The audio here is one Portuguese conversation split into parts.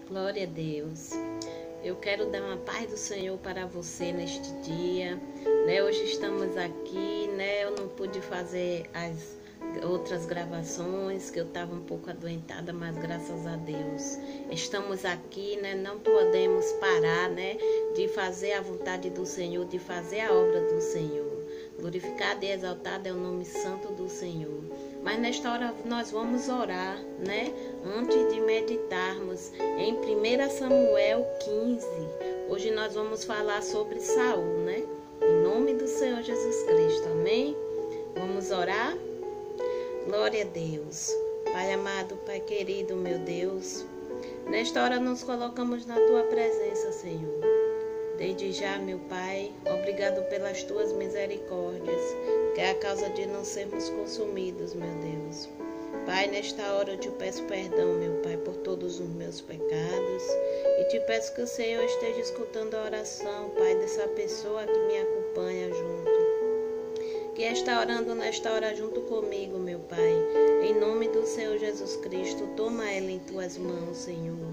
Glória a Deus. Eu quero dar uma paz do Senhor para você neste dia, né? Hoje estamos aqui, né? Eu não pude fazer as outras gravações, que eu estava um pouco adoentada, mas graças a Deus estamos aqui, né? Não podemos parar, né? De fazer a vontade do Senhor, de fazer a obra do Senhor. Glorificado e exaltado é o nome santo do Senhor. Mas nesta hora nós vamos orar, né? Antes de meditarmos em 1 Samuel 15. Hoje nós vamos falar sobre Saul, né? Em nome do Senhor Jesus Cristo, amém? Vamos orar? Glória a Deus. Pai amado, Pai querido, meu Deus, nesta hora nos colocamos na Tua presença, Senhor. Desde já, meu Pai, obrigado pelas Tuas misericórdias, que é a causa de não sermos consumidos, meu Deus. Pai, nesta hora eu te peço perdão, meu Pai, por todos os meus pecados, e te peço que o Senhor esteja escutando a oração, Pai, dessa pessoa que me acompanha junto, que está orando nesta hora junto comigo, meu Pai. Em nome do Senhor Jesus Cristo, toma ela em Tuas mãos, Senhor.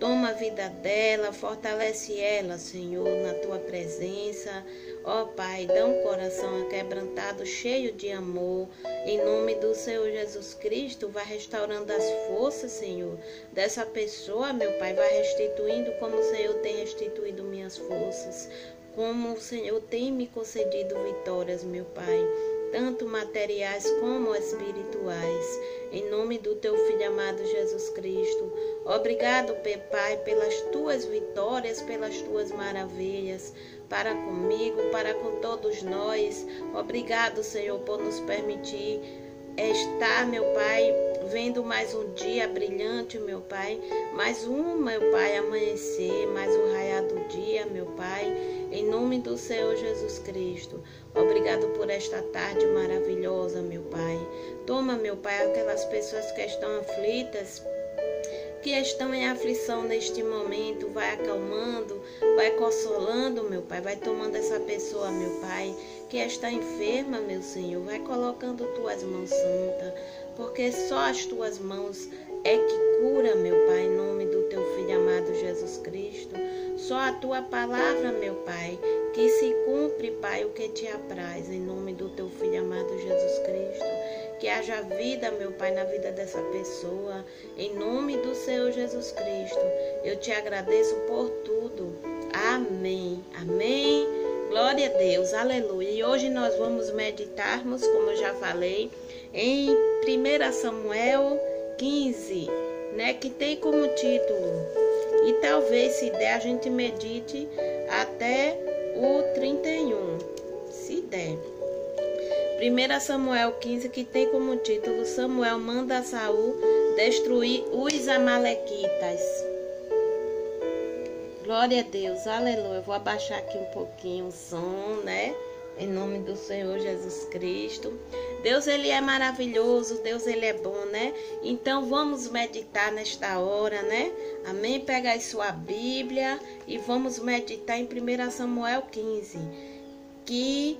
Toma a vida dela, fortalece ela, Senhor, na Tua presença. Ó Pai, dá um coração aquebrantado, cheio de amor. Em nome do Senhor Jesus Cristo, vai restaurando as forças, Senhor, dessa pessoa, meu Pai. Vai restituindo como o Senhor tem restituído minhas forças. Como o Senhor tem me concedido vitórias, meu Pai, tanto materiais como espirituais. Em nome do Teu Filho amado Jesus Cristo. Obrigado, Pai, pelas Tuas vitórias, pelas Tuas maravilhas, para comigo, para com todos nós. Obrigado, Senhor, por nos permitir estar, meu Pai, vendo mais um dia brilhante, meu Pai. Mais um, meu Pai, amanhecer, mais um raiar do dia, meu Pai. Em nome do Senhor Jesus Cristo. Obrigado por esta tarde maravilhosa, meu Pai. Toma, meu Pai, aquelas pessoas que estão aflitas, que estão em aflição neste momento, vai acalmando, vai consolando, meu Pai, vai tomando essa pessoa, meu Pai, que está enferma, meu Senhor, vai colocando Tuas mãos santas, porque só as Tuas mãos é que cura, meu Pai, em nome do Teu Filho amado Jesus Cristo. Só a Tua palavra, meu Pai, que se cumpre, Pai, o que Te apraz, em nome do Teu Filho amado Jesus Cristo. Que haja vida, meu Pai, na vida dessa pessoa, em nome do Senhor Jesus Cristo. Eu Te agradeço por tudo. Amém. Amém. Glória a Deus. Aleluia. E hoje nós vamos meditarmos, como eu já falei, em 1 Samuel 15, né, que tem como título, e talvez, se der, a gente medite até o 31, se der. 1 Samuel 15, que tem como título, Samuel manda a Saul destruir os amalequitas. Glória a Deus, aleluia. Eu vou abaixar aqui um pouquinho o som, né? Em nome do Senhor Jesus Cristo. Deus, Ele é maravilhoso, Deus, Ele é bom, né? Então, vamos meditar nesta hora, né? Amém? Pega aí sua Bíblia e vamos meditar em 1 Samuel 15, que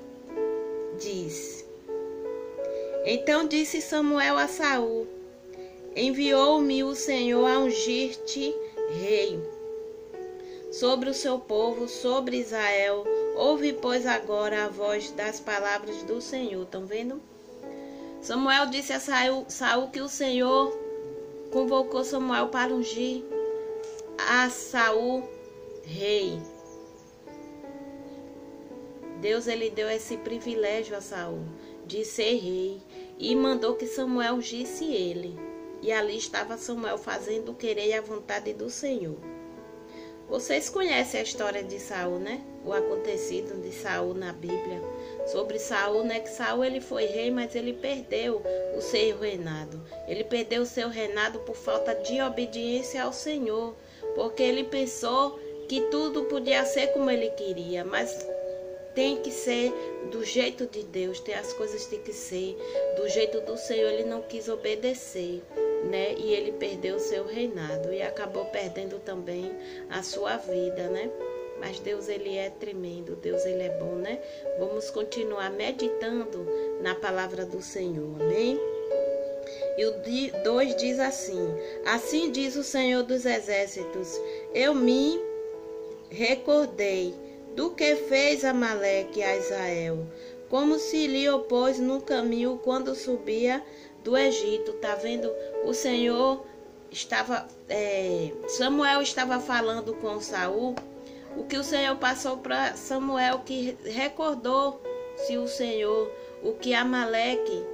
diz: Então disse Samuel a Saul: Enviou-me o Senhor a ungir-te rei sobre o seu povo, sobre Israel. Ouve, pois, agora a voz das palavras do Senhor. Estão vendo? Samuel disse a Saul que o Senhor convocou Samuel para ungir a Saul rei. Deus, ele deu esse privilégio a Saul de ser rei e mandou que Samuel ungisse ele. E ali estava Samuel fazendo o querer e a vontade do Senhor. Vocês conhecem a história de Saul, né? O acontecido de Saul na Bíblia. Sobre Saul, né? Que Saul, ele foi rei, mas ele perdeu o seu reinado. Ele perdeu o seu reinado por falta de obediência ao Senhor. Porque ele pensou que tudo podia ser como ele queria. Mas tem que ser do jeito de Deus. As coisas têm que ser do jeito do Senhor. Ele não quis obedecer, né? E ele perdeu o seu reinado e acabou perdendo também a sua vida, né? Mas Deus, ele é tremendo, Deus, ele é bom, né? Vamos continuar meditando na palavra do Senhor, amém? E o 2 diz assim: assim diz o Senhor dos Exércitos, eu me recordei do que fez Amaleque a Israel, como se lhe opôs no caminho quando subia do Egito. Tá vendo? O Senhor estava, Samuel estava falando com Saul, o que o Senhor passou para Samuel, que recordou-se o Senhor, o que Amaleque,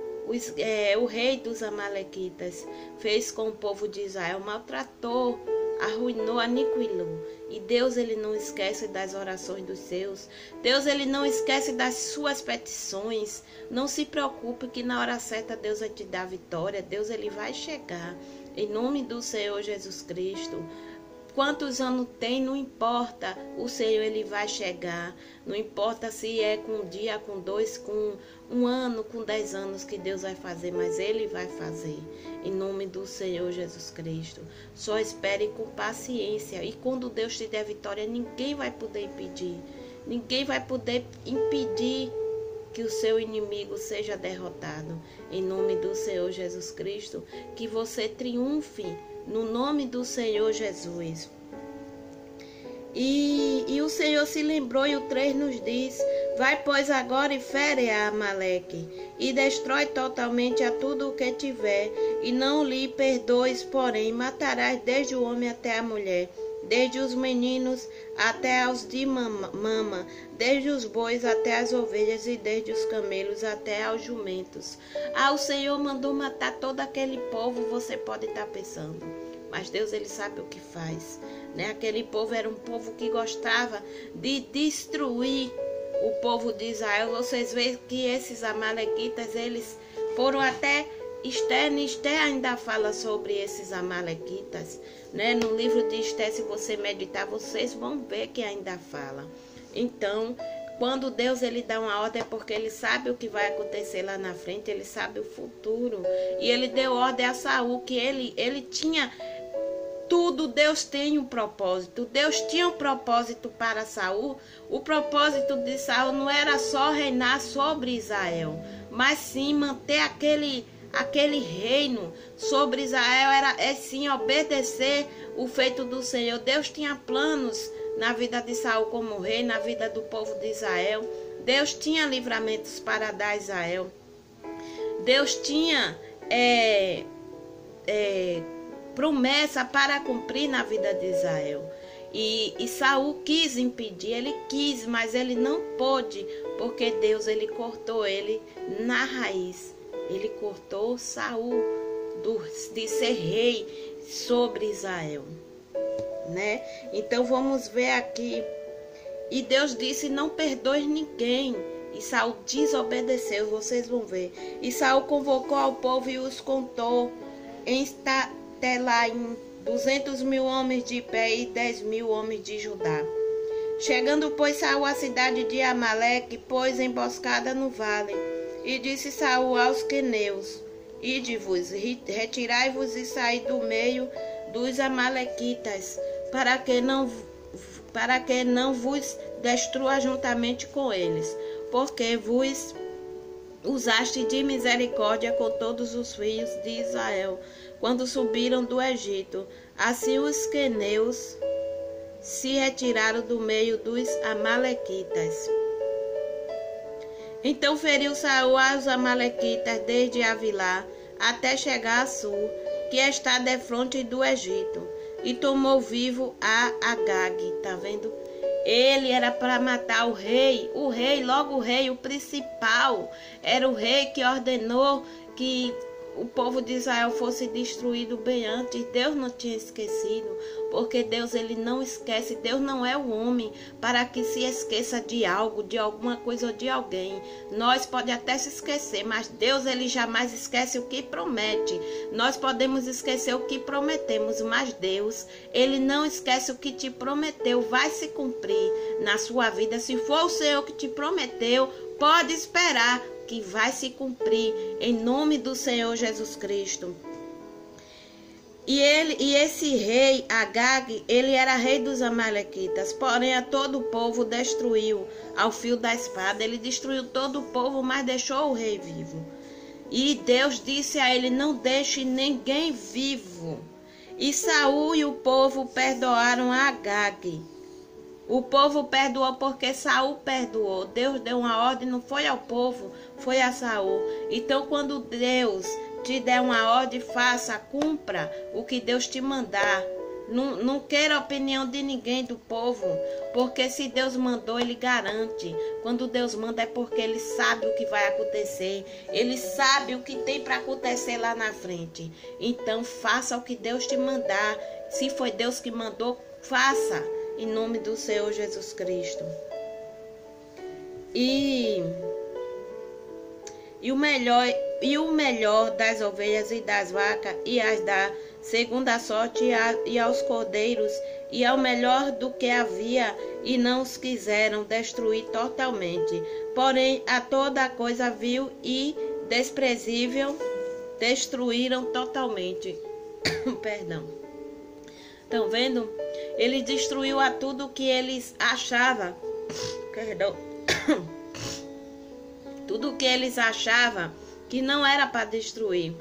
o rei dos amalequitas, fez com o povo de Israel, maltratou, arruinou, aniquilou. E Deus, ele não esquece das orações dos seus. Deus, ele não esquece das suas petições. Não se preocupe que na hora certa Deus vai te dar vitória. Deus, ele vai chegar. Em nome do Senhor Jesus Cristo. Quantos anos tem, não importa, o Senhor, ele vai chegar. Não importa se é com um dia, com 2, com 1 ano, com 10 anos que Deus vai fazer, mas ele vai fazer. Em nome do Senhor Jesus Cristo. Só espere com paciência. E quando Deus te der vitória, ninguém vai poder impedir. Ninguém vai poder impedir que o seu inimigo seja derrotado. Em nome do Senhor Jesus Cristo, que você triunfe. No nome do Senhor Jesus. E o Senhor se lembrou, e o 3 nos diz: vai, pois, agora e fere a Amaleque, e destrói totalmente a tudo o que tiver, e não lhe perdoes, porém, matarás desde o homem até a mulher, desde os meninos até aos de mama, desde os bois até as ovelhas, e desde os camelos até aos jumentos. O Senhor mandou matar todo aquele povo, você pode estar pensando, mas Deus, ele sabe o que faz, né? Aquele povo era um povo que gostava de destruir o povo de Israel. Vocês veem que esses amalequitas, eles foram até Esther ainda fala sobre esses amalequitas, né? No livro de Esther, se você meditar, vocês vão ver que ainda fala. Então, quando Deus, ele dá uma ordem, é porque ele sabe o que vai acontecer lá na frente, ele sabe o futuro. E ele deu ordem a Saul, que ele tinha tudo. Deus tem um propósito. Deus tinha um propósito para Saul. O propósito de Saul não era só reinar sobre Israel, mas sim manter aquele reino sobre Israel, era sim obedecer o feito do Senhor. Deus tinha planos na vida de Saul como rei, na vida do povo de Israel. Deus tinha livramentos para dar a Israel. Deus tinha promessa para cumprir na vida de Israel. E Saul quis impedir, ele quis, mas ele não pôde, porque Deus, ele cortou ele na raiz. Ele cortou Saul de ser rei sobre Israel, né? Então vamos ver aqui. E Deus disse: não perdoe ninguém. E Saul desobedeceu, vocês vão ver. E Saul convocou ao povo e os contou em Telaim, 200.000 homens de pé e 10.000 homens de Judá. Chegando, pois, Saul à cidade de Amaleque, pôs emboscada no vale. E disse Saul aos queneus: ide-vos, retirai-vos e saí do meio dos amalequitas, para que não vos destrua juntamente com eles, porque vos usaste de misericórdia com todos os filhos de Israel, quando subiram do Egito. Assim os queneus se retiraram do meio dos amalequitas. Então feriu Saul aos amalequitas desde Avilá até chegar a Sul, que está defronte do Egito, e tomou vivo a Agag. Tá vendo? Ele era para matar o rei, logo o rei, o principal, era o rei que ordenou que o povo de Israel fosse destruído bem antes. Deus não tinha esquecido, porque Deus, ele não esquece. Deus não é o homem para que se esqueça de algo, de alguma coisa ou de alguém. Nós pode até se esquecer, mas Deus, ele jamais esquece o que promete. Nós podemos esquecer o que prometemos, mas Deus, ele não esquece o que te prometeu. Vai se cumprir na sua vida. Se for o Senhor que te prometeu, pode esperar que vai se cumprir, em nome do Senhor Jesus Cristo. E esse rei Agag, ele era rei dos amalequitas, porém a todo o povo destruiu ao fio da espada. Ele destruiu todo o povo, mas deixou o rei vivo. E Deus disse a ele: não deixe ninguém vivo. E Saul e o povo perdoaram a Agag. O povo perdoou porque Saul perdoou. Deus deu uma ordem, não foi ao povo, foi a Saul. Então, quando Deus te der uma ordem, faça, cumpra o que Deus te mandar. Não queira a opinião de ninguém do povo, porque se Deus mandou, Ele garante. Quando Deus manda é porque Ele sabe o que vai acontecer. Ele sabe o que tem para acontecer lá na frente. Então faça o que Deus te mandar. Se foi Deus que mandou, faça, em nome do Senhor Jesus Cristo. E o melhor das ovelhas e das vacas e as da segunda sorte e aos cordeiros, e ao melhor do que havia, e não os quiseram destruir totalmente. Porém, a toda coisa vil e desprezível destruíram totalmente. Perdão. Estão vendo? Ele destruiu a tudo que eles achavam. Perdão. Tudo que eles achavam que não era para destruir,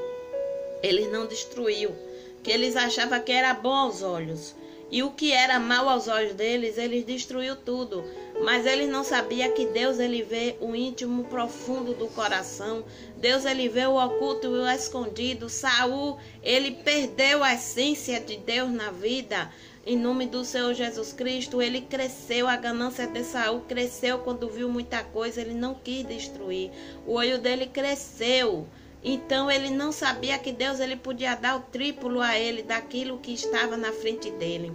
eles não destruiu. Que eles achavam que era bom aos olhos. E o que era mal aos olhos deles, eles destruiu tudo. Mas eles não sabiam que Deus, ele vê o íntimo profundo do coração. Deus, ele vê o oculto e o escondido. Saul, ele perdeu a essência de Deus na vida. Em nome do Senhor Jesus Cristo, ele cresceu. A ganância de Saul cresceu quando viu muita coisa. Ele não quis destruir. O olho dele cresceu. Então ele não sabia que Deus, ele podia dar o triplo a ele daquilo que estava na frente dele.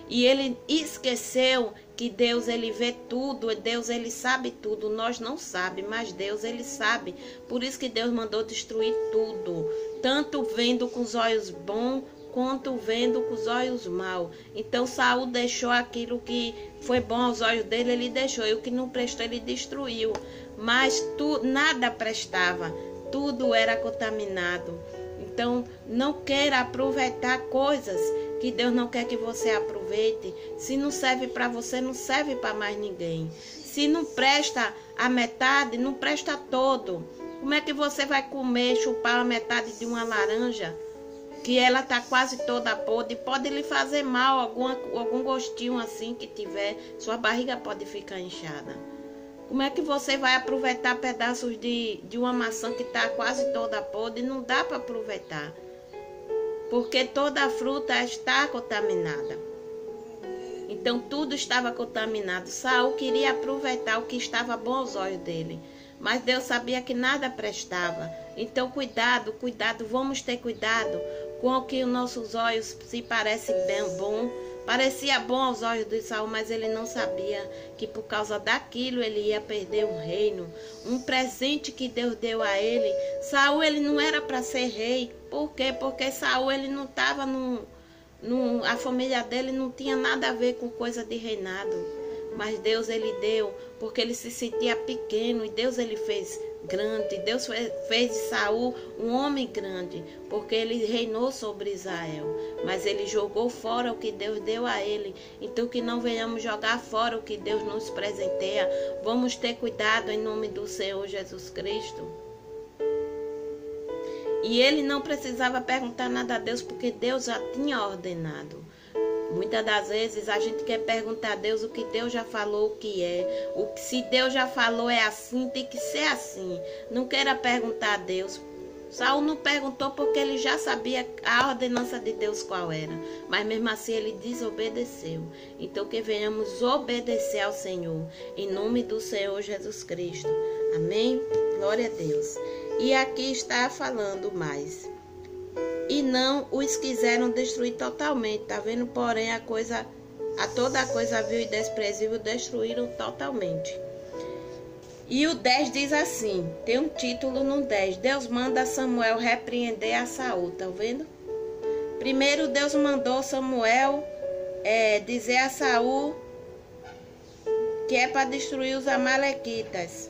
E ele esqueceu que Deus, ele vê tudo, Deus, ele sabe tudo. Nós não sabemos, mas Deus, ele sabe. Por isso que Deus mandou destruir tudo, tanto vendo com os olhos bons quanto vendo com os olhos maus. Então Saul deixou aquilo que foi bom aos olhos dele, ele deixou, e o que não prestou ele destruiu. Mas nada prestava. Tudo era contaminado. Então, não queira aproveitar coisas que Deus não quer que você aproveite. Se não serve para você, não serve para mais ninguém. Se não presta a metade, não presta todo. Como é que você vai comer, chupar a metade de uma laranja, que ela está quase toda podre? Pode lhe fazer mal, algum gostinho assim que tiver, sua barriga pode ficar inchada. Como é que você vai aproveitar pedaços de uma maçã que está quase toda podre? Não dá para aproveitar, porque toda a fruta está contaminada. Então tudo estava contaminado. Saul queria aproveitar o que estava bom aos olhos dele, mas Deus sabia que nada prestava. Então cuidado, vamos ter cuidado com o que os nossos olhos se parece bem bom. Parecia bom aos olhos de Saul, mas ele não sabia que por causa daquilo ele ia perder um reino, um presente que Deus deu a ele. Saul, ele não era para ser rei. Por quê? Porque Saul, ele não estava a família dele não tinha nada a ver com coisa de reinado. Mas Deus, ele deu, porque ele se sentia pequeno, e Deus, ele fez grande. Deus fez de Saul um homem grande, porque ele reinou sobre Israel. Mas ele jogou fora o que Deus deu a ele. Então que não venhamos jogar fora o que Deus nos presenteia. Vamos ter cuidado em nome do Senhor Jesus Cristo. E ele não precisava perguntar nada a Deus, porque Deus já tinha ordenado. Muitas das vezes a gente quer perguntar a Deus o que Deus já falou o que é. Se Deus já falou é assim, tem que ser assim. Não queira perguntar a Deus. Saul não perguntou porque ele já sabia a ordenança de Deus qual era. Mas mesmo assim ele desobedeceu. Então que venhamos obedecer ao Senhor. Em nome do Senhor Jesus Cristo. Amém? Glória a Deus. E aqui está falando mais. E não os quiseram destruir totalmente. Tá vendo? Porém, toda a coisa vil e desprezível destruíram totalmente. E o 10 diz assim, tem um título no 10. Deus manda Samuel repreender a Saul. Tá vendo? Primeiro Deus mandou Samuel dizer a Saul que é para destruir os amalequitas.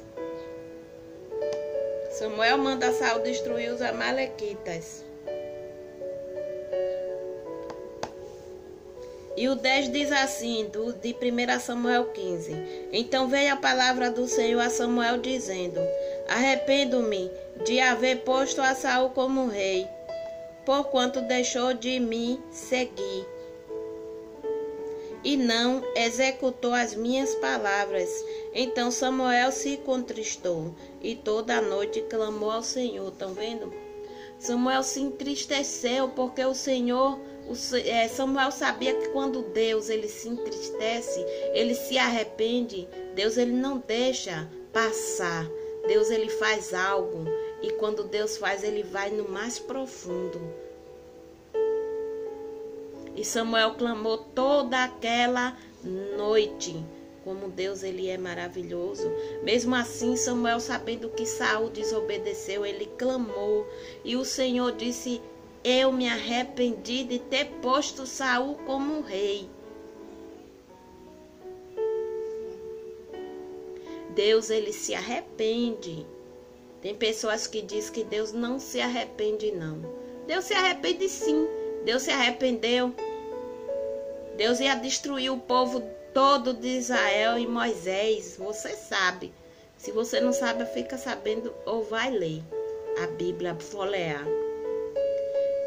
Samuel manda Saul destruir os amalequitas. E o 10 diz assim, de 1 Samuel 15. Então veio a palavra do Senhor a Samuel dizendo: arrependo-me de haver posto a Saul como rei, porquanto deixou de me seguir e não executou as minhas palavras. Então Samuel se contristou e toda a noite clamou ao Senhor. Estão vendo? Samuel se entristeceu porque o Senhor, Samuel sabia que quando Deus ele se entristece, ele se arrepende, Deus ele não deixa passar. Deus ele faz algo e quando Deus faz, ele vai no mais profundo. E Samuel clamou toda aquela noite. Como Deus ele é maravilhoso. Mesmo assim, Samuel, sabendo que Saul desobedeceu, ele clamou. E o Senhor disse: eu me arrependi de ter posto Saul como rei. Deus ele se arrepende. Tem pessoas que dizem que Deus não se arrepende, não. Deus se arrepende sim. Deus se arrependeu. Deus ia destruir o povo todo de Israel e Moisés. Você sabe. Se você não sabe, fica sabendo ou vai ler a Bíblia, folhear.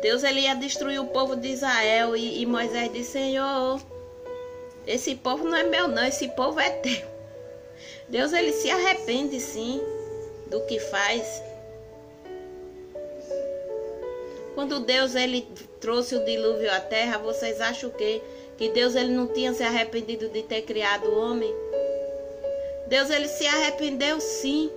Deus ele ia destruir o povo de Israel e Moisés disse: Senhor, esse povo não é meu não, esse povo é teu. Deus ele se arrepende sim do que faz. Quando Deus ele trouxe o dilúvio à terra, vocês acham o quê? Que Deus ele não tinha se arrependido de ter criado o homem? Deus ele se arrependeu sim.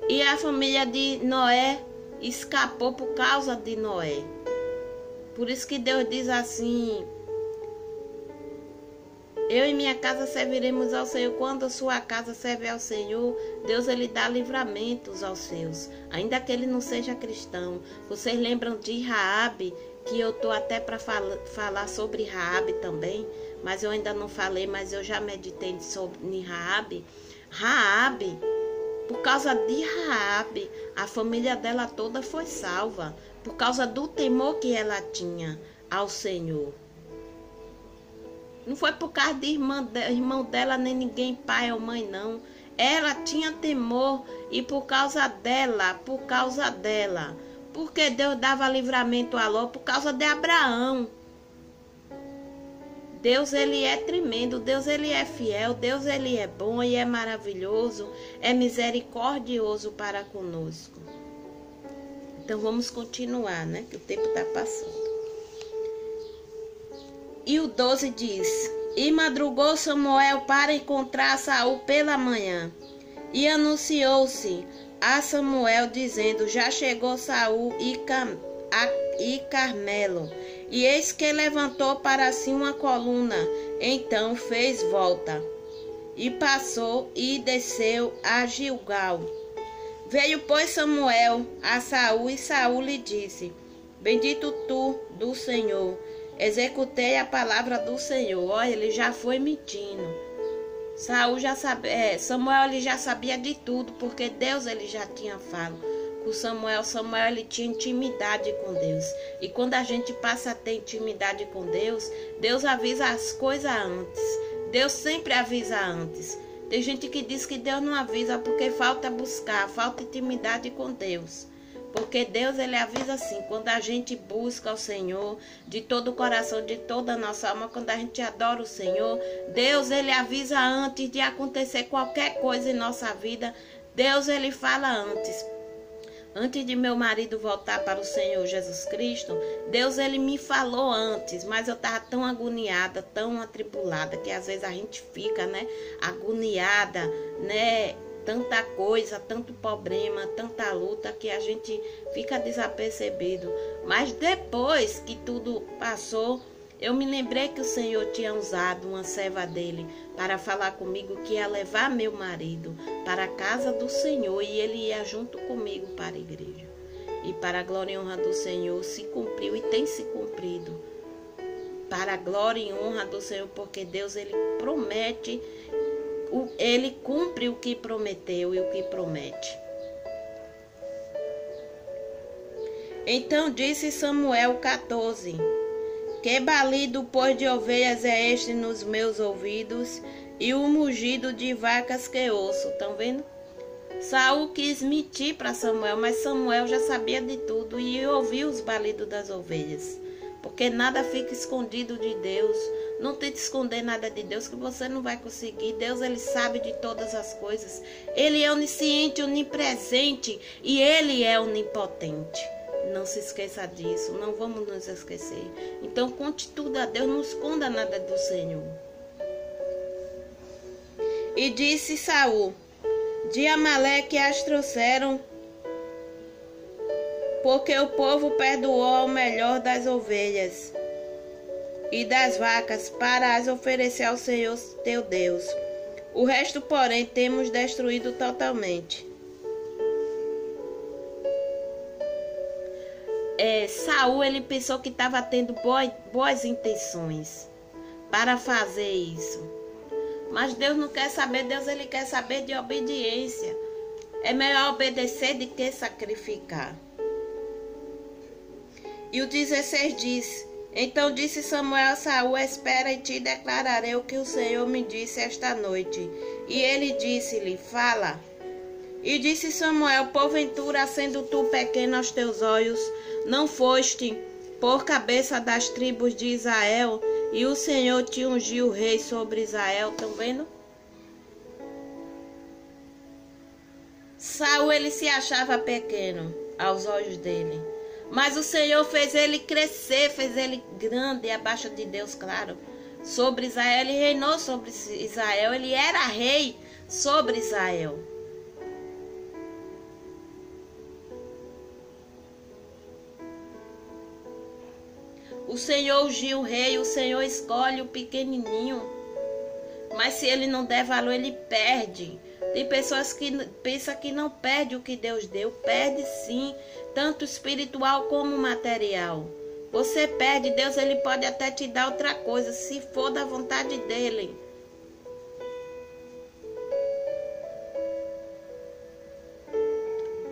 E a família de Noé escapou por causa de Noé. Por isso que Deus diz assim: eu e minha casa serviremos ao Senhor. Quando a sua casa serve ao Senhor, Deus ele dá livramentos aos seus, ainda que ele não seja cristão. Vocês lembram de Raabe, que eu tô até para falar sobre Raabe também, mas eu ainda não falei, mas eu já meditei sobre Raabe. Raabe, por causa de Raabe, a família dela toda foi salva, por causa do temor que ela tinha ao Senhor. Não foi por causa de irmão dela, nem ninguém, pai ou mãe, não. Ela tinha temor e por causa dela, porque Deus dava livramento a Ló por causa de Abraão. Deus ele é tremendo, Deus ele é fiel, Deus ele é bom e é maravilhoso, é misericordioso para conosco. Então vamos continuar, né? Que o tempo está passando. E o 12 diz: e madrugou Samuel para encontrar Saul pela manhã, e anunciou-se a Samuel dizendo: já chegou Saul e Carmelo. E eis que levantou para si uma coluna, então fez volta, e passou e desceu a Gilgal. Veio, pois, Samuel a Saul, e Saul lhe disse: bendito tu do Senhor, executei a palavra do Senhor. Olha, ele já foi mentindo. Samuel ele já sabia de tudo, porque Deus ele já tinha falado com Samuel. Samuel ele tinha intimidade com Deus. E quando a gente passa a ter intimidade com Deus, Deus avisa as coisas antes. Deus sempre avisa antes. Tem gente que diz que Deus não avisa porque falta buscar, falta intimidade com Deus. Porque Deus ele avisa assim, quando a gente busca o Senhor de todo o coração, de toda a nossa alma, quando a gente adora o Senhor, Deus ele avisa antes de acontecer qualquer coisa em nossa vida. Deus ele fala antes. Antes de meu marido voltar para o Senhor Jesus Cristo, Deus ele me falou antes, mas eu estava tão agoniada, tão atribulada, que às vezes a gente fica, né, agoniada, né, tanta coisa, tanto problema, tanta luta, que a gente fica desapercebido. Mas depois que tudo passou, eu me lembrei que o Senhor tinha usado uma serva dele para falar comigo que ia levar meu marido para a casa do Senhor e ele ia junto comigo para a igreja. E para a glória e honra do Senhor se cumpriu e tem se cumprido. Para a glória e honra do Senhor, porque Deus ele promete, ele cumpre o que prometeu e o que promete. Então disse Samuel 14: que balido, pois, de ovelhas é este nos meus ouvidos, e o mugido de vacas que ouço. Estão vendo? Saul quis mentir para Samuel, mas Samuel já sabia de tudo e ouviu os balidos das ovelhas. Porque nada fica escondido de Deus. Não tente esconder nada de Deus que você não vai conseguir. Deus, ele sabe de todas as coisas. Ele é onisciente, onipresente e ele é onipotente. Não se esqueça disso, não vamos nos esquecer. Então conte tudo a Deus, não esconda nada do Senhor. E disse Saul: de Amaleque as trouxeram, porque o povo perdoou o melhor das ovelhas e das vacas para as oferecer ao Senhor teu Deus. O resto, porém, temos destruído totalmente. Saul, ele pensou que estava tendo boas intenções para fazer isso. Mas Deus não quer saber, Deus ele quer saber de obediência. É melhor obedecer do que sacrificar. E o 16 diz: então disse Samuel a Saul: espera e te declararei o que o Senhor me disse esta noite. E ele disse-lhe: fala. E disse Samuel: porventura, sendo tu pequeno aos teus olhos, não foste por cabeça das tribos de Israel, e o Senhor te ungiu rei sobre Israel. Estão vendo? Saul, ele se achava pequeno aos olhos dele. Mas o Senhor fez ele crescer, fez ele grande, abaixo de Deus, claro. Sobre Israel, ele reinou sobre Israel, ele era rei sobre Israel. O Senhor ungiu o rei, o Senhor escolhe o pequenininho. Mas se ele não der valor, ele perde. Tem pessoas que pensam que não perde o que Deus deu. Perde sim, tanto espiritual como material. Você perde, Deus ele pode até te dar outra coisa, se for da vontade dele.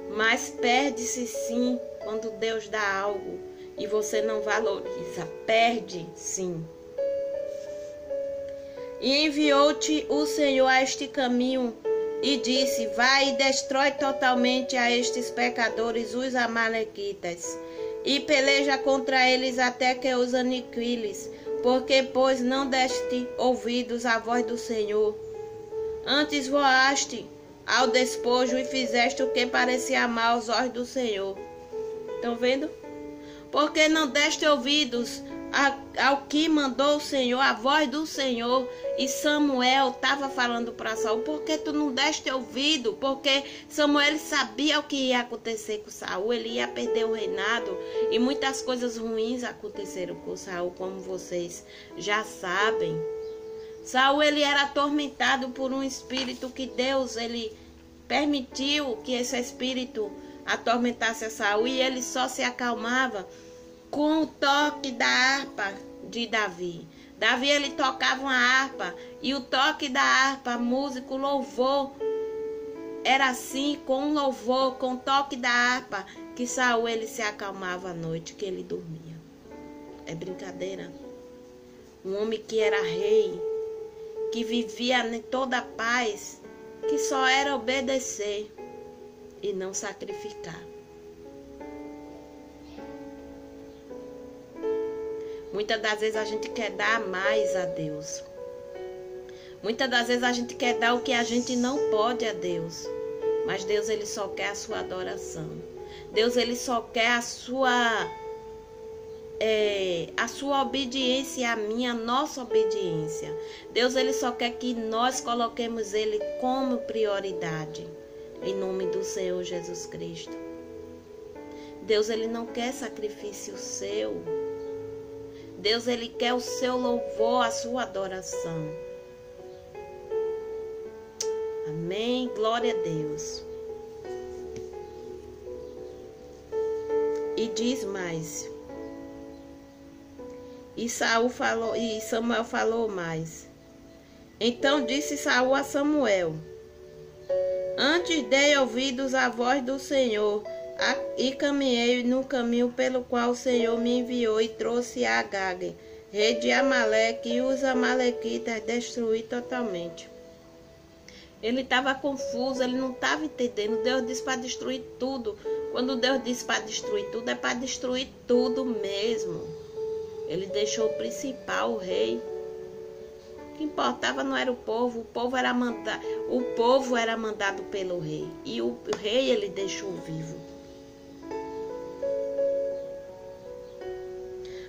Mas perde-se sim quando Deus dá algo e você não valoriza. Perde sim. E enviou-te o Senhor a este caminho e disse: vai e destrói totalmente a estes pecadores, os amalequitas, e peleja contra eles até que os aniquiles, porque pois não deste ouvidos à voz do Senhor. Antes voaste ao despojo e fizeste o que parecia mal aos olhos do Senhor. Estão vendo? Porque não deste ouvidos ao que mandou o Senhor, a voz do Senhor. E Samuel estava falando para Saul: por que tu não deste ouvido? Porque Samuel sabia o que ia acontecer com Saul, ele ia perder o reinado. E muitas coisas ruins aconteceram com Saul, como vocês já sabem. Saul, ele era atormentado por um espírito que Deus, ele permitiu que esse espírito atormentasse a Saul, e ele só se acalmava com o toque da harpa de Davi. Davi, ele tocava uma harpa, e o toque da harpa, músico, louvor, era assim, com o louvor, com o toque da harpa, que Saul, ele se acalmava à noite, que ele dormia. É brincadeira? Um homem que era rei, que vivia em toda a paz, que só era obedecer e não sacrificar. Muitas das vezes a gente quer dar mais a Deus. Muitas das vezes a gente quer dar o que a gente não pode a Deus. Mas Deus, ele só quer a sua adoração. Deus, ele só quer a sua obediência e a nossa obediência. Deus, ele só quer que nós coloquemos ele como prioridade. Em nome do Senhor Jesus Cristo. Deus, ele não quer sacrifício seu. Deus, ele quer o seu louvor, a sua adoração. Amém. Glória a Deus. E diz mais. E Samuel falou mais. Então disse Saul a Samuel: antes dei ouvidos à voz do Senhor, e caminhei no caminho pelo qual o Senhor me enviou, e trouxe a Agag, rei de Amaleque, e os amalequitas destruí totalmente. Ele estava confuso, ele não estava entendendo. Deus disse para destruir tudo. Quando Deus disse para destruir tudo, é para destruir tudo mesmo. Ele deixou o principal, o rei. O que importava não era o povo era o povo era mandado pelo rei. E o rei ele deixou vivo.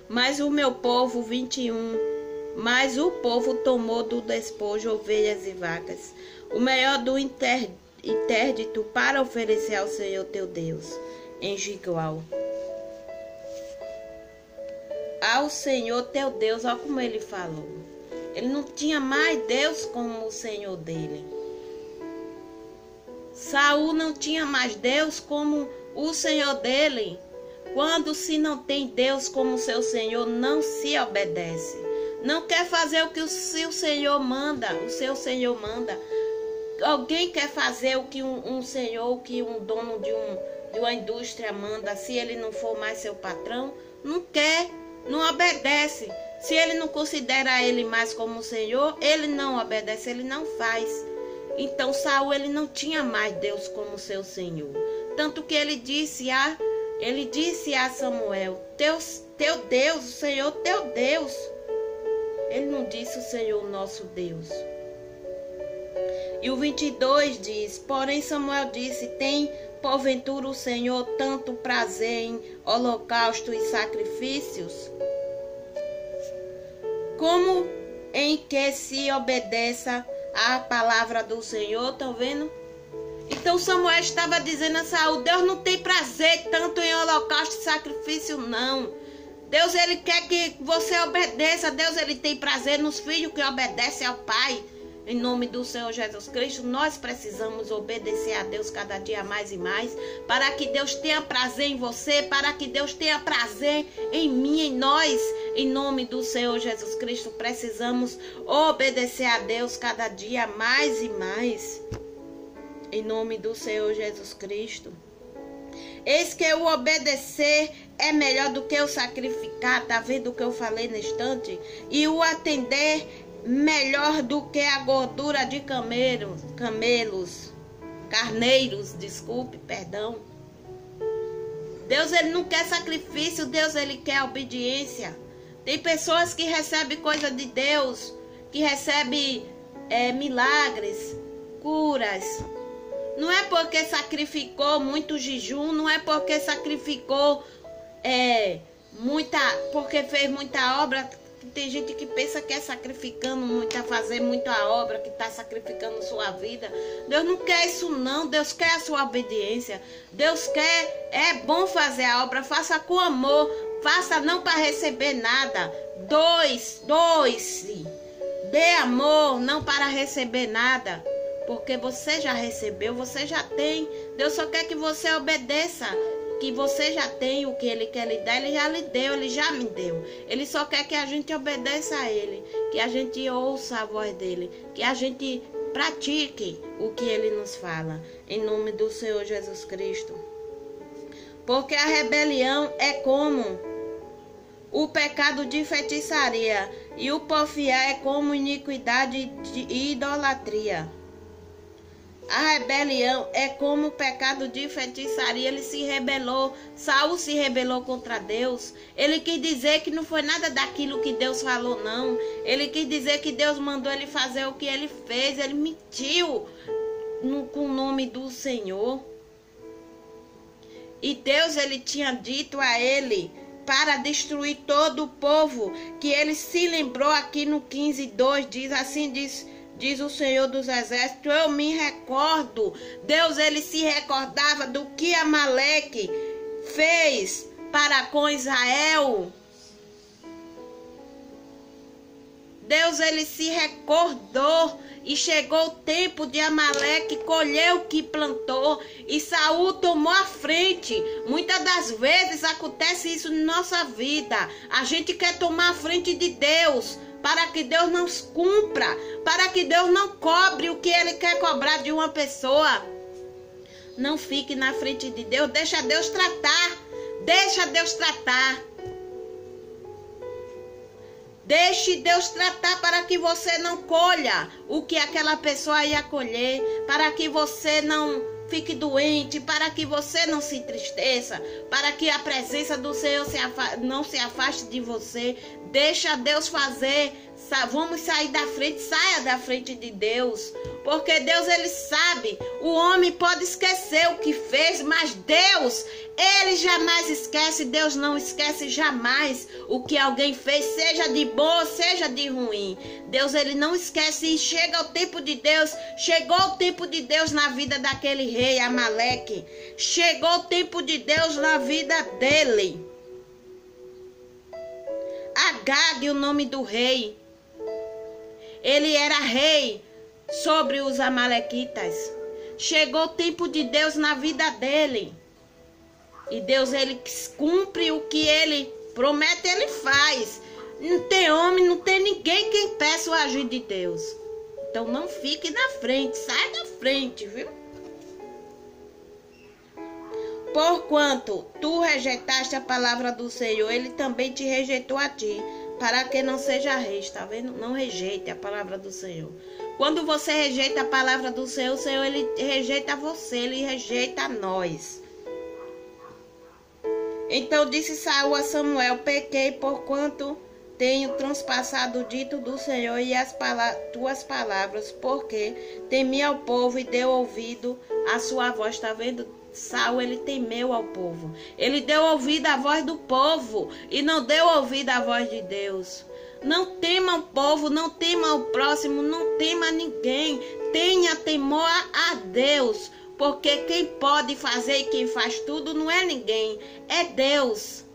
Mas o meu povo, 21, mas o povo tomou do despojo ovelhas e vacas, o melhor do interdito para oferecer ao Senhor teu Deus, em Gilgal. Ao Senhor teu Deus, olha como ele falou. Ele não tinha mais Deus como o Senhor dele. Saul não tinha mais Deus como o Senhor dele. Quando se não tem Deus como seu Senhor, não se obedece. Não quer fazer o que o seu Senhor manda, o seu Senhor manda. Alguém quer fazer o que um senhor, o que um dono de uma indústria manda, se ele não for mais seu patrão? Não quer, não obedece. Se ele não considera ele mais como Senhor, ele não obedece, ele não faz. Então Saul ele não tinha mais Deus como seu Senhor. Tanto que ele disse a Samuel, teu Deus, o Senhor teu Deus. Ele não disse o Senhor nosso Deus. E o 22 diz, porém Samuel disse, tem porventura o Senhor tanto prazer em holocausto e sacrifícios, como em que se obedeça à palavra do Senhor? Estão vendo? Então Samuel estava dizendo a Saul, Deus não tem prazer tanto em holocausto e sacrifício, não. Deus ele quer que você obedeça. Deus ele tem prazer nos filhos que obedecem ao Pai. Em nome do Senhor Jesus Cristo, nós precisamos obedecer a Deus cada dia mais e mais, para que Deus tenha prazer em você, para que Deus tenha prazer em mim, em nós. Em nome do Senhor Jesus Cristo, precisamos obedecer a Deus cada dia mais e mais. Em nome do Senhor Jesus Cristo. Eis que o obedecer é melhor do que o sacrificar. Tá vendo o que eu falei no instante? E o atender melhor do que a gordura de carneiros, desculpe, perdão. Deus ele não quer sacrifício, Deus ele quer obediência. Tem pessoas que recebem coisa de Deus, que recebem milagres, curas. Não é porque sacrificou muito jejum, não é porque sacrificou porque fez muita obra. Tem gente que pensa que é sacrificando muito, a fazer muita obra, que está sacrificando sua vida. Deus não quer isso não, Deus quer a sua obediência. Deus quer, é bom fazer a obra, faça com amor, faça não para receber nada. Doe-se, dê amor, não para receber nada. Porque você já recebeu, você já tem. Deus só quer que você obedeça. Que você já tem o que Ele quer lhe dar. Ele já lhe deu, Ele já me deu. Ele só quer que a gente obedeça a Ele. Que a gente ouça a voz dEle. Que a gente pratique o que Ele nos fala. Em nome do Senhor Jesus Cristo. Porque a rebelião é como o pecado de feitiçaria. E o porfiar é como iniquidade e idolatria. A rebelião é como o pecado de feitiçaria. Ele se rebelou. Saul se rebelou contra Deus. Ele quis dizer que não foi nada daquilo que Deus falou, não. Ele quis dizer que Deus mandou ele fazer o que ele fez. Ele mentiu com o nome do Senhor. E Deus ele tinha dito a ele para destruir todo o povo. Que ele se lembrou aqui no 15:2. Diz assim, diz o Senhor dos Exércitos, eu me recordo. Deus ele se recordava do que Amaleque fez para com Israel. Deus ele se recordou e chegou o tempo de Amaleque colher o que plantou e Saul tomou a frente. Muitas das vezes acontece isso na nossa vida. A gente quer tomar a frente de Deus, para que Deus não cumpra, para que Deus não cobre o que Ele quer cobrar de uma pessoa. Não fique na frente de Deus, deixa Deus tratar, deixa Deus tratar. Deixe Deus tratar para que você não colha o que aquela pessoa ia colher, para que você não fique doente, para que você não se entristeça, para que a presença do Senhor não se afaste de você. Deixa Deus fazer. Vamos sair da frente, saia da frente de Deus, porque Deus, ele sabe. O homem pode esquecer o que fez, mas Deus, ele jamais esquece. Deus não esquece jamais o que alguém fez, seja de bom, seja de ruim. Deus, ele não esquece. E chega o tempo de Deus, chegou o tempo de Deus na vida daquele rei Amaleque, chegou o tempo de Deus na vida dele. Agag, o nome do rei, ele era rei sobre os amalequitas. Chegou o tempo de Deus na vida dele. E Deus, ele cumpre o que ele promete, ele faz. Não tem homem, não tem ninguém que impeça o agir de Deus. Então não fique na frente, sai da frente, viu? Porquanto tu rejeitaste a palavra do Senhor, ele também te rejeitou a ti, para que não seja rei. Está vendo? Não rejeite a palavra do Senhor. Quando você rejeita a palavra do Senhor, o Senhor, ele rejeita você, ele rejeita nós. Então disse Saul a Samuel: pequei, porquanto tenho transpassado o dito do Senhor e as tuas palavras, porque temi ao povo e deu ouvido à sua voz. Está vendo? Saul, ele temeu ao povo. Ele deu ouvido à voz do povo e não deu ouvido à voz de Deus. Não tema o povo, não tema o próximo, não tema ninguém. Tenha temor a Deus, porque quem pode fazer e quem faz tudo não é ninguém, é Deus.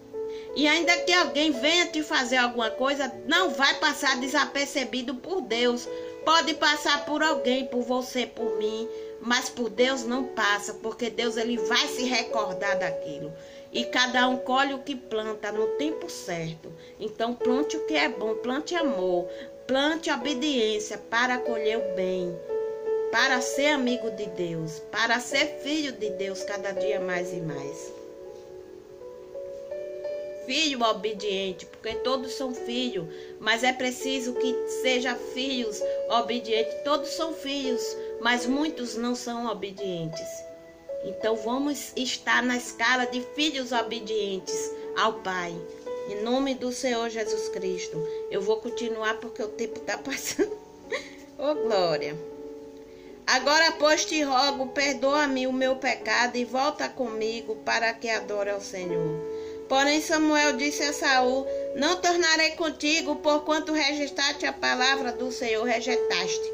E ainda que alguém venha te fazer alguma coisa, não vai passar desapercebido por Deus. Pode passar por alguém, por você, por mim, mas por Deus não passa, porque Deus, ele vai se recordar daquilo. E cada um colhe o que planta no tempo certo. Então plante o que é bom, plante amor, plante obediência para colher o bem, para ser amigo de Deus, para ser filho de Deus cada dia mais e mais. Filho obediente, porque todos são filhos, mas é preciso que sejam filhos obedientes. Todos são filhos, mas muitos não são obedientes. Então vamos estar na escala de filhos obedientes ao Pai. Em nome do Senhor Jesus Cristo. Eu vou continuar porque o tempo está passando. Oh, glória. Agora, pois, te rogo, perdoa-me o meu pecado e volta comigo para que adore ao Senhor. Porém Samuel disse a Saul: não tornarei contigo, porquanto rejeitaste a palavra do Senhor, rejeitaste.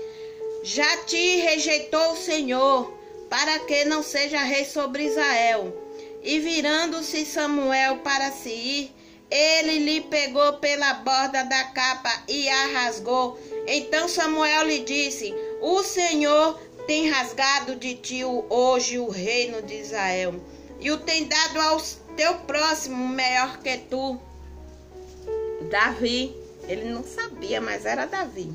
Já te rejeitou o Senhor, para que não seja rei sobre Israel. E virando-se Samuel para se ir, ele lhe pegou pela borda da capa e a rasgou. Então Samuel lhe disse: o Senhor tem rasgado de ti hoje o reino de Israel, e o tem dado ao teu próximo melhor que tu. Davi, ele não sabia, mas era Davi.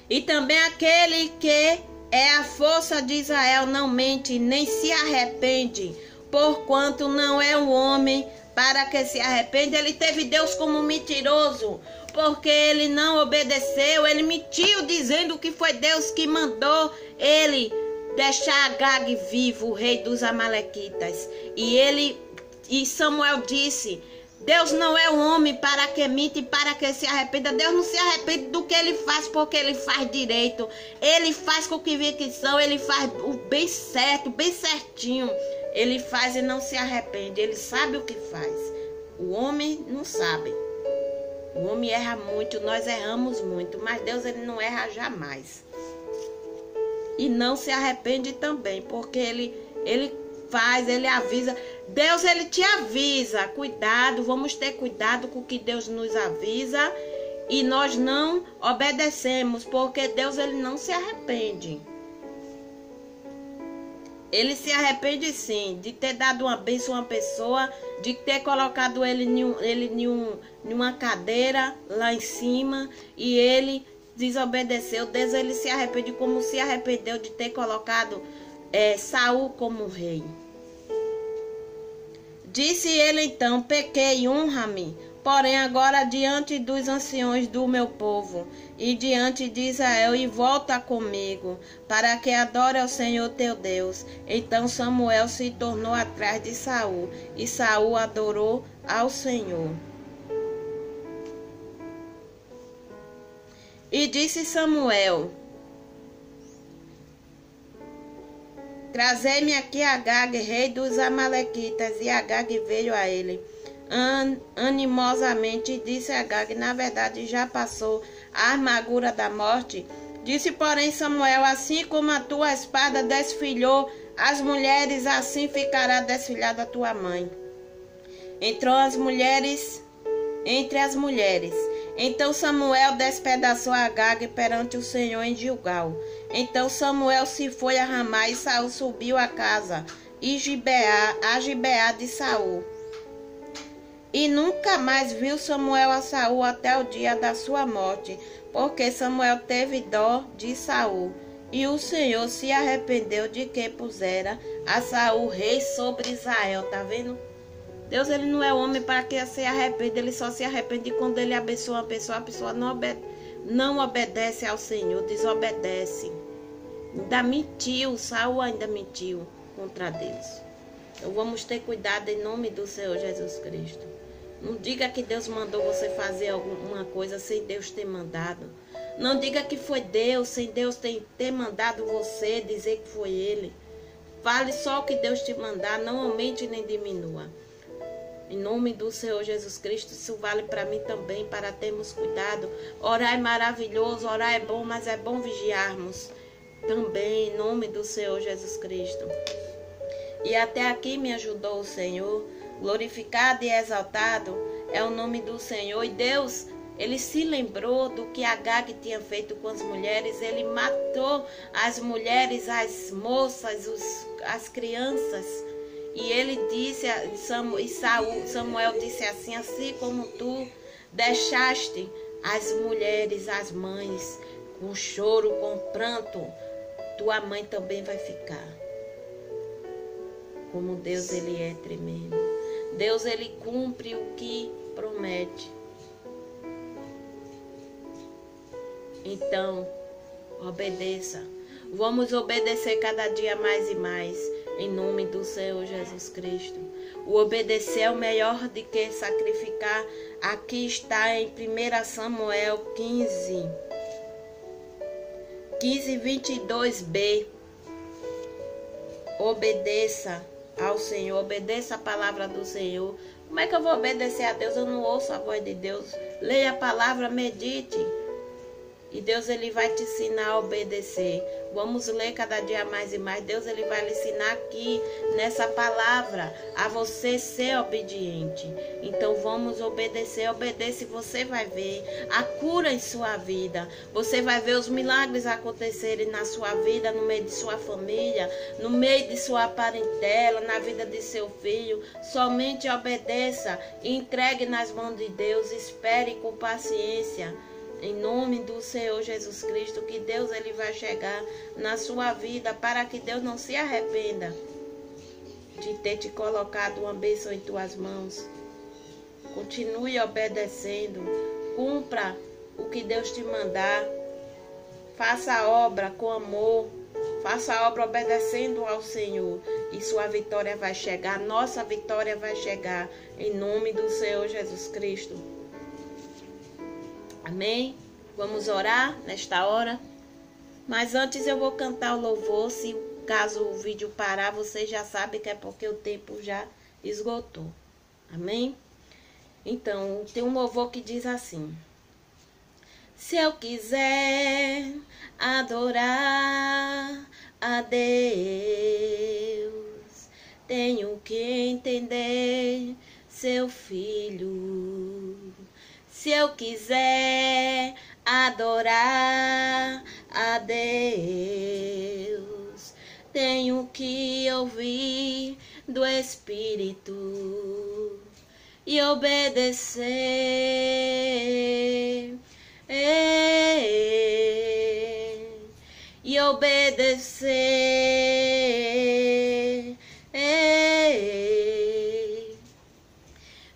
E também aquele que é a força de Israel não mente, nem se arrepende, porquanto não é um homem para que se arrependa. Ele teve Deus como mentiroso, porque ele não obedeceu, ele mentiu dizendo que foi Deus que mandou ele deixar Agag vivo, o rei dos amalequitas. E Samuel disse: Deus não é um homem para que mente e para que se arrependa. Deus não se arrepende do que ele faz, porque ele faz direito. Ele faz com que convicção, ele faz o bem certo, bem certinho. Ele faz e não se arrepende. Ele sabe o que faz. O homem não sabe. O homem erra muito, nós erramos muito, mas Deus, ele não erra jamais. E não se arrepende também, porque ele faz, ele avisa. Deus, ele te avisa: cuidado, vamos ter cuidado com o que Deus nos avisa, e nós não obedecemos, porque Deus, ele não se arrepende. Ele se arrepende sim de ter dado uma bênção a uma pessoa, de ter colocado ele em uma cadeira lá em cima e ele desobedeceu. Deus, ele se arrepende como se arrependeu de ter colocado Saul como rei. Disse ele então: pequei, honra-me, porém agora diante dos anciões do meu povo e diante de Israel, e volta comigo, para que adore ao Senhor teu Deus. Então Samuel se tornou atrás de Saul, e Saul adorou ao Senhor. E disse Samuel: trazei-me aqui Agag, rei dos Amalequitas. E Agag veio a ele animosamente, e disse Agag: na verdade já passou a amargura da morte. Disse, porém, Samuel: assim como a tua espada desfilhou as mulheres, assim ficará desfilhada a tua mãe. Entrou as mulheres entre as mulheres. Então Samuel despedaçou Agag perante o Senhor em Gilgal. Então Samuel se foi a Ramá, e Saul subiu a casa e a Gibeá de Saul. E nunca mais viu Samuel a Saul até o dia da sua morte, porque Samuel teve dó de Saul. E o Senhor se arrependeu de que pusera a Saul rei sobre Israel. Tá vendo? Deus, ele não é homem para que se arrependa. Ele só se arrepende quando ele abençoa uma pessoa. A pessoa não obedece ao Senhor, desobedece. Ainda mentiu, Saul ainda mentiu contra Deus. Então vamos ter cuidado em nome do Senhor Jesus Cristo. Não diga que Deus mandou você fazer alguma coisa sem Deus ter mandado. Não diga que foi Deus sem Deus ter mandado você dizer que foi Ele. Fale só o que Deus te mandar, não aumente nem diminua. Em nome do Senhor Jesus Cristo, isso vale para mim também, para termos cuidado. Orar é maravilhoso, orar é bom, mas é bom vigiarmos também, em nome do Senhor Jesus Cristo. E até aqui me ajudou o Senhor. Glorificado e exaltado é o nome do Senhor. E Deus, ele se lembrou do que Agag tinha feito com as mulheres. Ele matou as mulheres, as moças, as crianças. E ele disse, Samuel disse assim: assim como tu deixaste as mulheres, as mães, com choro, com pranto, tua mãe também vai ficar. Como Deus, ele é tremendo. Deus, ele cumpre o que promete. Então, obedeça. Vamos obedecer cada dia mais e mais, em nome do Senhor Jesus Cristo. O obedecer é o melhor de que sacrificar. Aqui está em 1 Samuel 15, 22b. Obedeça ao Senhor, obedeça a palavra do Senhor. Como é que eu vou obedecer a Deus? Eu não ouço a voz de Deus. Leia a palavra, medite. E Deus, ele vai te ensinar a obedecer. Vamos ler cada dia mais e mais. Deus, ele vai lhe ensinar aqui, nessa palavra, a você ser obediente. Então vamos obedecer. Obedeça e você vai ver a cura em sua vida. Você vai ver os milagres acontecerem na sua vida, no meio de sua família, no meio de sua parentela, na vida de seu filho. Somente obedeça e entregue nas mãos de Deus. Espere com paciência. Em nome do Senhor Jesus Cristo, que Deus, ele vai chegar na sua vida, para que Deus não se arrependa de ter te colocado uma bênção em tuas mãos. Continue obedecendo, cumpra o que Deus te mandar, faça a obra com amor, faça a obra obedecendo ao Senhor, e sua vitória vai chegar, nossa vitória vai chegar, em nome do Senhor Jesus Cristo. Amém? Vamos orar nesta hora. Mas antes eu vou cantar o louvor. Se caso o vídeo parar, você já sabe que é porque o tempo já esgotou. Amém? Então, tem um louvor que diz assim: se eu quiser adorar a Deus, tenho que entender seu filho. Se eu quiser adorar a Deus, tenho que ouvir do Espírito e obedecer. E obedecer.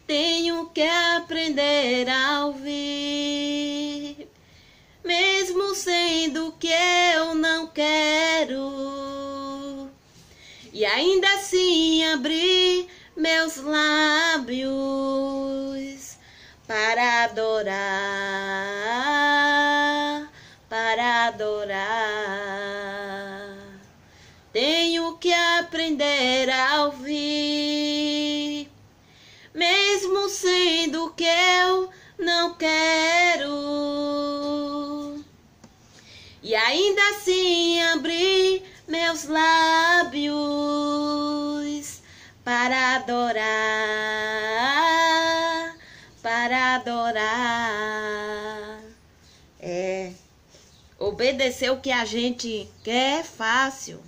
Tenho que aprender a ouvir, mesmo sendo que eu não quero, e ainda assim abrir meus lábios para adorar, para adorar. Tenho que aprender a ouvir, mesmo sendo que eu não quero, e ainda assim abrir meus lábios para adorar, para adorar. Obedecer o que a gente quer é fácil.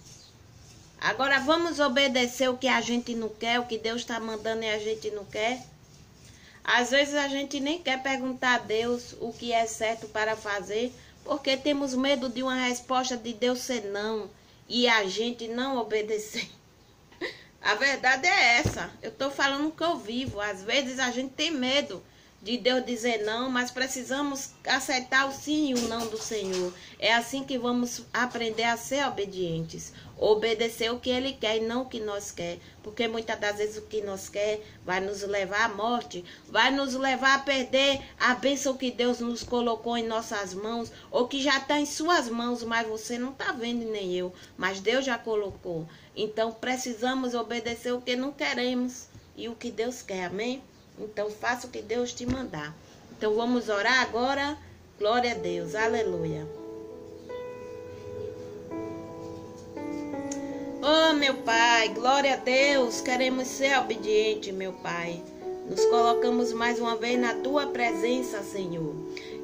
Agora vamos obedecer o que a gente não quer, o que Deus está mandando e a gente não quer? Às vezes a gente nem quer perguntar a Deus o que é certo para fazer, porque temos medo de uma resposta de Deus ser não e a gente não obedecer. A verdade é essa. Eu estou falando que eu vivo. Às vezes a gente tem medo de Deus dizer não, mas precisamos aceitar o sim e o não do Senhor. É assim que vamos aprender a ser obedientes. Obedecer o que Ele quer e não o que nós quer. Porque muitas das vezes o que nós quer vai nos levar à morte, vai nos levar a perder a bênção que Deus nos colocou em nossas mãos, ou que já está em suas mãos, mas você não está vendo nem eu, mas Deus já colocou. Então precisamos obedecer o que não queremos e o que Deus quer, amém? Então faça o que Deus te mandar. Então vamos orar agora. Glória a Deus, aleluia. Oh, meu Pai, glória a Deus, queremos ser obedientes, meu Pai. Nos colocamos mais uma vez na Tua presença, Senhor.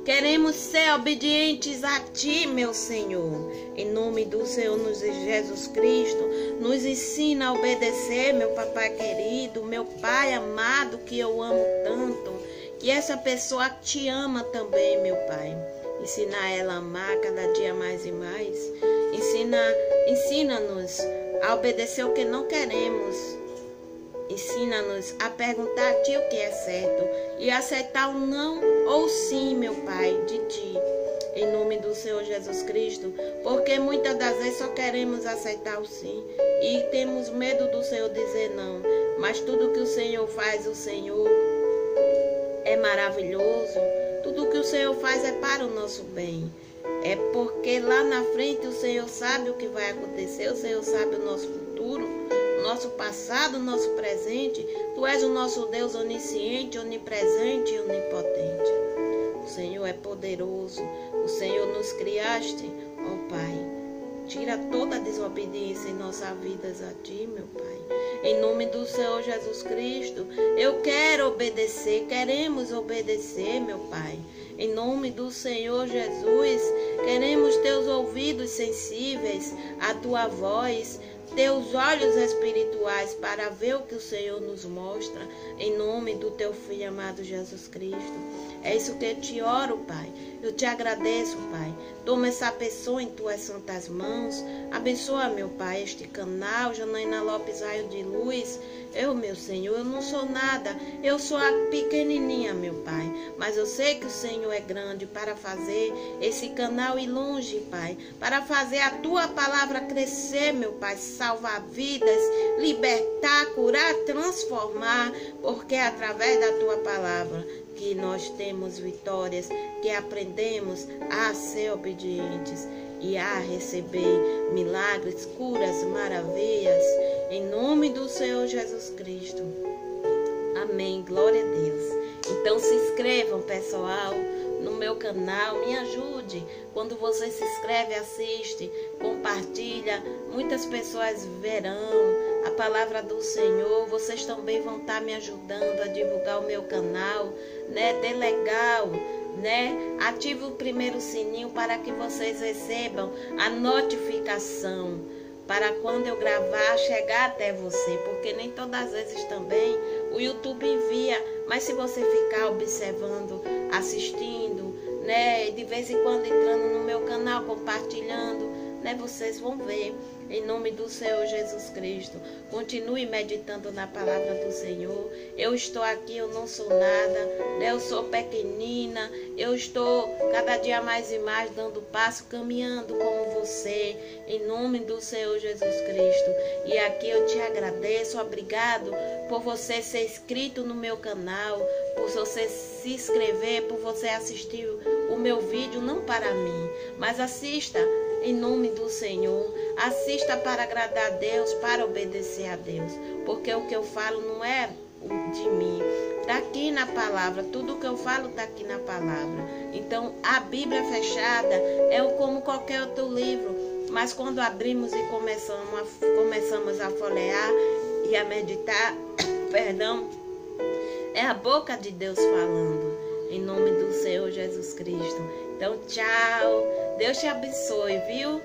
Queremos ser obedientes a Ti, meu Senhor. Em nome do Senhor Jesus Cristo, nos ensina a obedecer, meu papai querido, meu Pai amado, que eu amo tanto. Que essa pessoa te ama também, meu Pai. Ensina ela a amar cada dia mais e mais. Ensina-nos a obedecer o que não queremos. Ensina-nos a perguntar a Ti o que é certo e aceitar o não ou sim, meu Pai, de Ti. Em nome do Senhor Jesus Cristo, porque muitas das vezes só queremos aceitar o sim e temos medo do Senhor dizer não. Mas tudo que o Senhor faz, o Senhor é maravilhoso. Tudo que o Senhor faz é para o nosso bem. É porque lá na frente o Senhor sabe o que vai acontecer, o Senhor sabe o nosso futuro, o nosso passado, o nosso presente. Tu és o nosso Deus onisciente, onipresente e onipotente. O Senhor é poderoso, o Senhor nos criaste, ó Pai. Tira toda a desobediência em nossas vidas a Ti, meu Pai. Em nome do Senhor Jesus Cristo, eu quero obedecer, queremos obedecer, meu Pai. Em nome do Senhor Jesus, queremos Teus ouvidos sensíveis à Tua voz, Teus olhos espirituais para ver o que o Senhor nos mostra, em nome do Teu Filho amado Jesus Cristo. É isso que eu te oro, Pai. Eu te agradeço, Pai. Toma essa pessoa em Tuas santas mãos. Abençoa, meu Pai, este canal, Janaína Lopes Raio de Luz. Meu Senhor, eu não sou nada. Eu sou a pequenininha, meu Pai. Mas eu sei que o Senhor é grande para fazer esse canal ir longe, Pai. Para fazer a Tua palavra crescer, meu Pai. Salvar vidas, libertar, curar, transformar. Porque é através da Tua palavra que nós temos vitórias, que aprendemos a ser obedientes e a receber milagres, curas, maravilhas, em nome do Senhor Jesus Cristo. Amém, glória a Deus. Então se inscrevam, pessoal, no meu canal, me ajude. Quando você se inscreve, assiste, compartilha, muitas pessoas verão a palavra do Senhor. Vocês também vão estar me ajudando a divulgar o meu canal, né? Dê legal, né? Ative o primeiro sininho para que vocês recebam a notificação para quando eu gravar chegar até você, porque nem todas as vezes também o YouTube envia, mas se você ficar observando, assistindo, né, de vez em quando entrando no meu canal, compartilhando, né, vocês vão ver em nome do Senhor Jesus Cristo. Continue meditando na palavra do Senhor. Eu estou aqui, eu não sou nada, né? Eu sou pequenina, eu estou cada dia mais e mais dando passo, caminhando como você, em nome do Senhor Jesus Cristo. E aqui eu te agradeço, obrigado por você ser inscrito no meu canal, por você se inscrever, por você assistir o meu vídeo, não para mim, mas assista em nome do Senhor, assista para agradar a Deus, para obedecer a Deus, porque o que eu falo não é de mim, está aqui na palavra, tudo que eu falo está aqui na palavra. Então a Bíblia fechada é como qualquer outro livro, mas quando abrimos e começamos a folhear e a meditar, perdão, é a boca de Deus falando, em nome do Senhor Jesus Cristo. Então, tchau. Deus te abençoe, viu?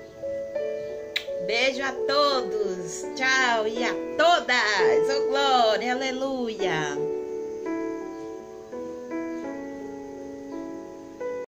Beijo a todos. Tchau. E a todas. Oh, glória. Aleluia.